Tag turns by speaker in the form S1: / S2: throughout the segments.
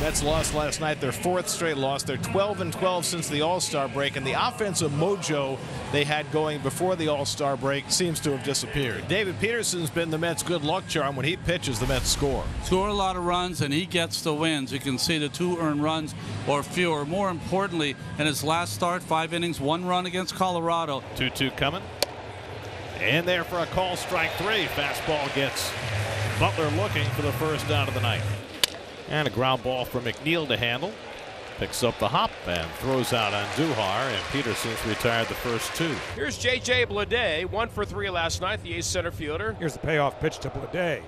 S1: Mets lost last night, their 4th straight loss. They're 12-12 since the All-Star break, and the offensive mojo they had going before the All-Star break seems to have disappeared. David Peterson's been the Mets' good luck charm. When he pitches, the Mets score.
S2: Score a lot of runs, and he gets the wins. You can see the 2 earned runs or fewer. More importantly, in his last start, 5 innings, 1 run against Colorado.
S1: 2-2 coming. And there for a call, strike 3. Fastball gets Butler looking for the first out of the night. And a ground ball for McNeil to handle. Picks up the hop and throws out on Duhar, and Peterson's retired the first 2.
S3: Here's J.J. Bleday, 1 for 3 last night, the ace center fielder.
S4: Here's the payoff pitch to Bleday.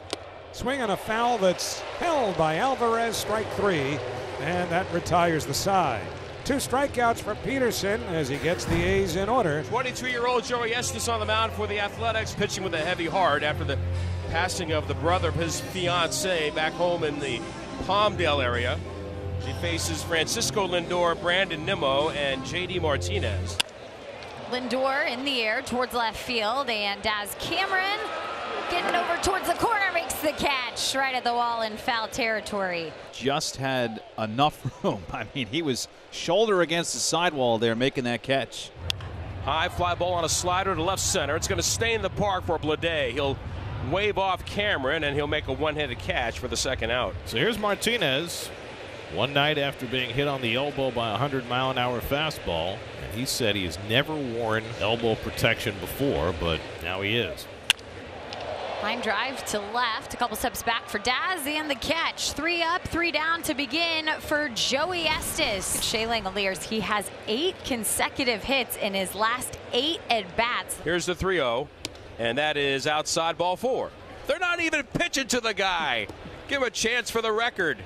S4: Swing on a foul that's held by Alvarez, strike 3, and that retires the side. 2 strikeouts for Peterson as he gets the A's in order.
S3: 22-year-old Joey Estes on the mound for the Athletics, pitching with a heavy heart after the passing of the brother of his fiancee back home in the Palmdale area. He faces Francisco Lindor, Brandon Nimmo, and J.D. Martinez.
S5: Lindor in the air towards left field, and as Cameron getting over towards the corner makes the catch right at the wall in foul territory.
S6: Just had enough room. I mean, he was shoulder against the sidewall there making that catch.
S3: High fly ball on a slider to left center. It's going to stay in the park for Bleday. He'll wave off Cameron, and he'll make a one-handed catch for the second out.
S1: So here's Martinez. One night after being hit on the elbow by a 100-mile-an-hour fastball, and he said he's never worn elbow protection before, but now he is.
S5: Line drive to left, a couple steps back for Daz, and the catch. 3 up, 3 down to begin for Joey Estes. Shea Langoliers, he has 8 consecutive hits in his last 8 at-bats.
S3: Here's the 3-0, and that is outside ball 4. They're not even pitching to the guy. Give him a chance for the record.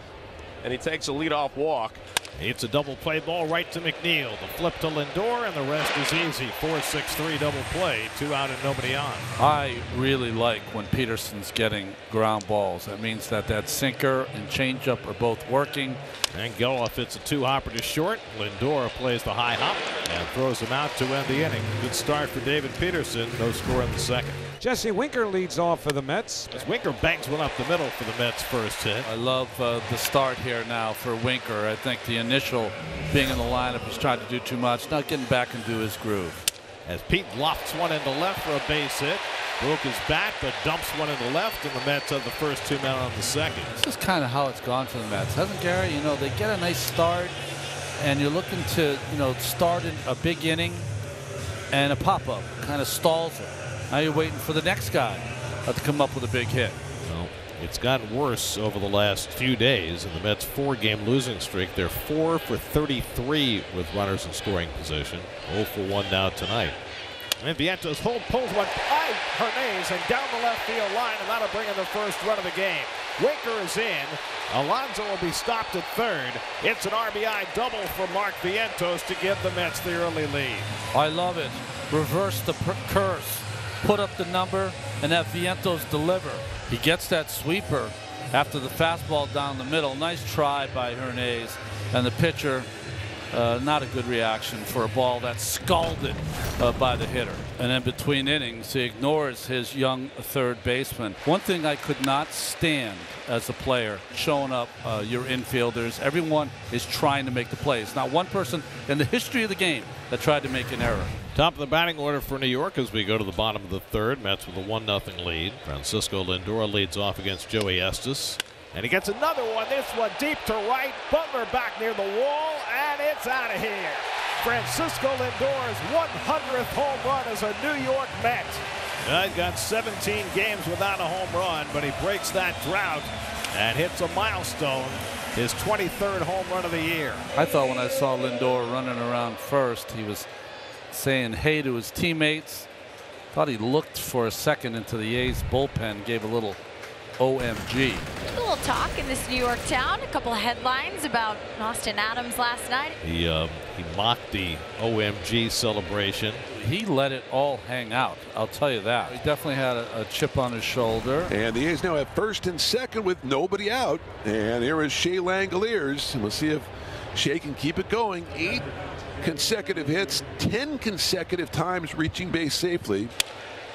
S3: And he takes a leadoff walk.
S1: It's a double play ball right to McNeil. The flip to Lindor, and the rest is easy. 4-6-3 double play, 2 out and nobody on.
S2: I really like when Peterson's getting ground balls. That means that that sinker and changeup are both working.
S1: And Geloff hits a 2-hopper to short. Lindor plays the high hop and throws him out to end the inning. Good start for David Peterson. No score in the second.
S4: Jesse Winker leads off for the Mets.
S1: As Winker bangs one up the middle for the Mets' first hit.
S2: I love the start here now for Winker. I think the initial being in the lineup, he's tried to do too much, not getting back into his groove.
S1: As Pete lofts one into left for a base hit. Broke his bat, but dumps one into left, and the Mets have the first 2 men on the second.
S2: This is kind of how it's gone for the Mets, hasn't Gary? You know, they get a nice start, and you're looking to, start in a big inning, and a pop-up kind of stalls it. Now you're waiting for the next guy to come up with a big hit.
S1: Well, it's gotten worse over the last few days. In the Mets' 4-game losing streak, they're 4 for 33 with runners in scoring position. 0 for 1 now tonight. And Vientos pulls one by Hernandez and down the left field line, and that'll bring in the first run of the game. Winker is in. Alonso will be stopped at third. It's an RBI double for Mark Vientos to give the Mets the early lead.
S2: I love it. Reverse the curse. Put up the number and have Vientos deliver. He gets that sweeper after the fastball down the middle. Nice try by Hernandez, and the pitcher not a good reaction for a ball that's scalded by the hitter. And then between innings, he ignores his young third baseman. One thing I could not stand as a player, showing up your infielders. Everyone is trying to make the plays. Not one person in the history of the game that tried to make an error.
S1: Top of the batting order for New York as we go to the bottom of the third. Mets with a 1-0 lead. Francisco Lindor leads off against Joey Estes. And he gets another one. This one deep to right. Butler back near the wall, and it's out of here. Francisco Lindor's 100th home run as a New York Met. He got 17 games without a home run, but he breaks that drought and hits a milestone. His 23rd home run of the year.
S2: I thought when I saw Lindor running around first, he was saying hey to his teammates. Thought he looked for a second into the A's bullpen, gave a little OMG.
S5: A little talk in this New York town. A couple of headlines about Austin Adams last night.
S1: He mocked the OMG celebration.
S2: He let it all hang out, I'll tell you that. He definitely had a chip on his shoulder.
S7: And the A's now have first and second with nobody out. And here is Shea Langoliers. And we'll see if Shea can keep it going. 8 consecutive hits, 10 consecutive times reaching base safely.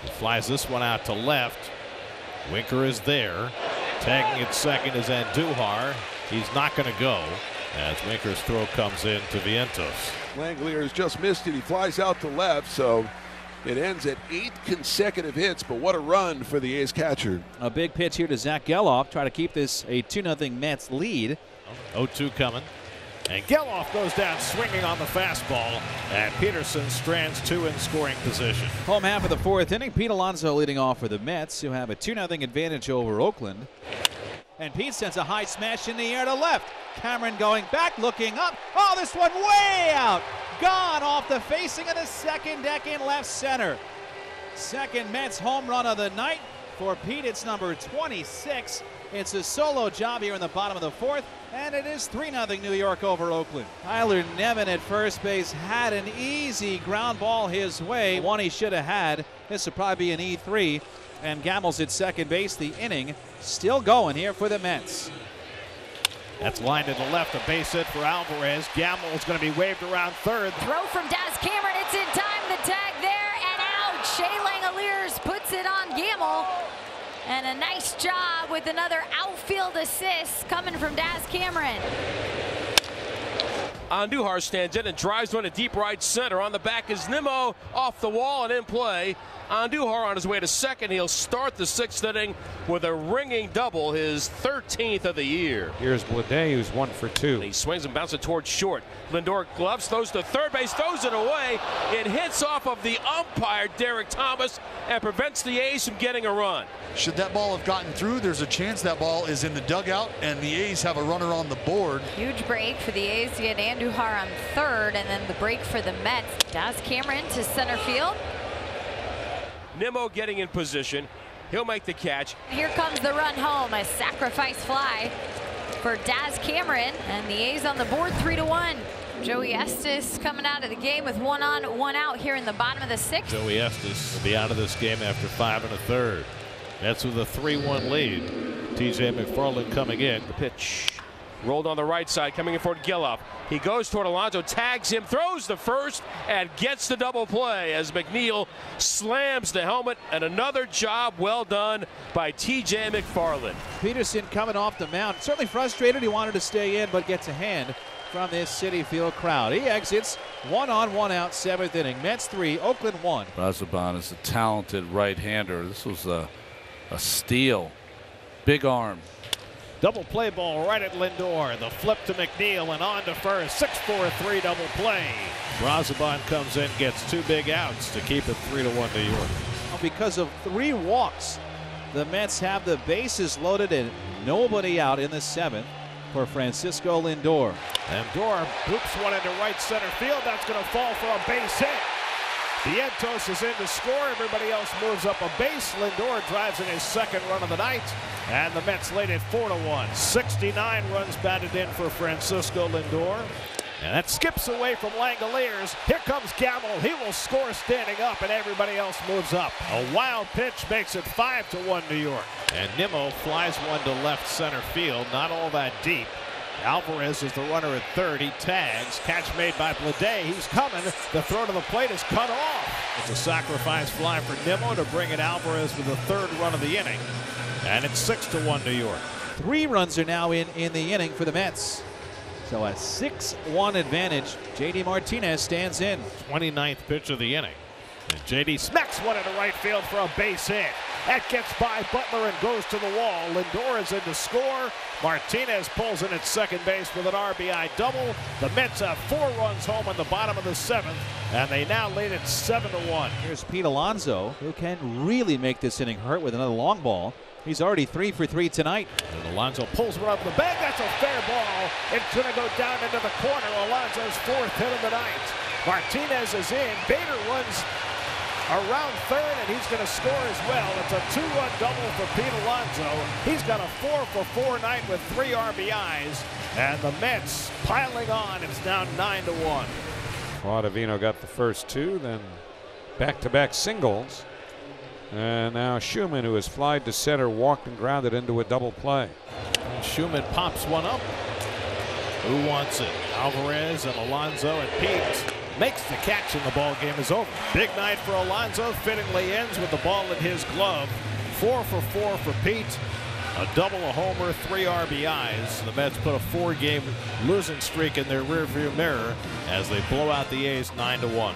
S1: He flies this one out to left. Winker is there. Tagging at second is Andujar. He's not going to go as Winker's throw comes in to Vientos.
S7: Langeliers just missed it. He flies out to left, so it ends at 8 consecutive hits, but what a run for the A's catcher.
S6: A big pitch here to Zach Geloff. Try to keep this a 2-0 Mets lead.
S1: 0-2 coming. And Geloff goes down swinging on the fastball, and Peterson strands 2 in scoring position.
S6: Home half of the 4th inning. Pete Alonso leading off for the Mets, who have a 2-0 advantage over Oakland. And Pete sends a high smash in the air to left. Cameron going back, looking up. Oh, this one way out. Gone off the facing of the second deck in left center. Second Mets home run of the night. For Pete, it's number 26. It's a solo job here in the bottom of the 4th, and it is 3-0 New York over Oakland. Tyler Nevin at first base had an easy ground ball his way. One he should have had. This would probably be an E3. And Gammel's at second base. The inning still going here for the Mets.
S1: That's lined to the left, a base hit for Alvarez. Gamble is going to be waved around third.
S5: Throw from Daz Cameron. It's in time. The tag there and out. Shea Langeliers puts it on Gamble. And a nice job with another outfield assist coming from Daz Cameron.
S3: Andujar stands in and drives one to deep right center. On the back is Nimmo, off the wall and in play. Andujar on his way to second. He'll start the 6th inning with a ringing double, his 13th of the year.
S4: Here's Bleday, who's 1 for 2.
S3: He swings and bounces towards short. Lindor gloves, throws to third base, throws it away. It hits off of the umpire, Derek Thomas, and prevents the A's from getting a run.
S8: Should that ball have gotten through, there's a chance that ball is in the dugout, and the A's have a runner on the board.
S5: Huge break for the A's to get Andujar on third, and then the break for the Mets. Daz Cameron to center field.
S3: Nimmo getting in position. He'll make the catch.
S5: Here comes the run home, a sacrifice fly for Daz Cameron, and the A's on the board 3-1. Joey Estes coming out of the game with 1 on, 1 out here in the bottom of the 6th.
S1: Joey Estes will be out of this game after 5 1/3. That's with a 3-1 lead. TJ McFarland coming in.
S3: The pitch rolled on the right side, coming in for Geloff. He goes toward Alonso, tags him, throws the first, and gets the double play as McNeil slams the helmet. And another job well done by TJ McFarland.
S6: Peterson coming off the mound. Certainly frustrated. He wanted to stay in, but gets a hand from this Citi Field crowd. He exits 1 on, 1 out, 7th inning. Mets 3, Oakland 1.
S2: Brazoban is a talented right-hander. This was a steal. Big arm.
S1: Double play ball right at Lindor. The flip to McNeil and on to first. 6-4-3 double play. Brazoban comes in, gets 2 big outs to keep it 3-1 New York.
S6: Because of 3 walks, the Mets have the bases loaded and nobody out in the 7th for Francisco Lindor.
S1: Lindor boops one into right center field. That's going to fall for a base hit. Vientos is in to score. Everybody else moves up a base. Lindor drives in his 2nd run of the night. And the Mets lead it 4-1. 69 runs batted in for Francisco Lindor. And that skips away from Langeliers. Here comes Gamble. He will score standing up, and everybody else moves up. A wild pitch makes it 5-1 New York. And Nimmo flies one to left center field. Not all that deep. Alvarez is the runner at third. He tags. Catch made by Bleday. He's coming. The throw to the plate is cut off. It's a sacrifice fly for Nimmo to bring in Alvarez with the 3rd run of the inning. And it's 6-1 New York.
S6: 3 runs are now in the inning for the Mets. So a 6-1 advantage. J.D. Martinez stands in.
S1: 29th pitch of the inning. And J.D. smacks one into right field for a base hit. That gets by Butler and goes to the wall. Lindor is in to score. Martinez pulls in at second base with an RBI double. The Mets have 4 runs home in the bottom of the 7th, and they now lead it 7-1.
S6: Here's Pete Alonso, who can really make this inning hurt with another long ball. He's already 3 for 3 tonight.
S1: And Alonso pulls one up the bag. That's a fair ball. It's going to go down into the corner. Alonso's 4th hit of the night. Martinez is in. Bader runs around third, and he's going to score as well. It's a 2-run double for Pete Alonso. He's got a 4-for-4 night with 3 RBIs. And the Mets piling on. It's now 9-1.
S4: Ottavino got the first 2, then back-to-back singles. And now Schumann, who has flied to center, walked and grounded into a double play.
S1: And Schumann pops one up. Who wants it? Alvarez and Alonso, and Pete makes the catch, and the ball game is over. Big night for Alonso. Fittingly ends with the ball in his glove. 4-for-4 for Pete. A double, a homer, 3 RBIs. The Mets put a 4-game losing streak in their rearview mirror as they blow out the A's 9-1.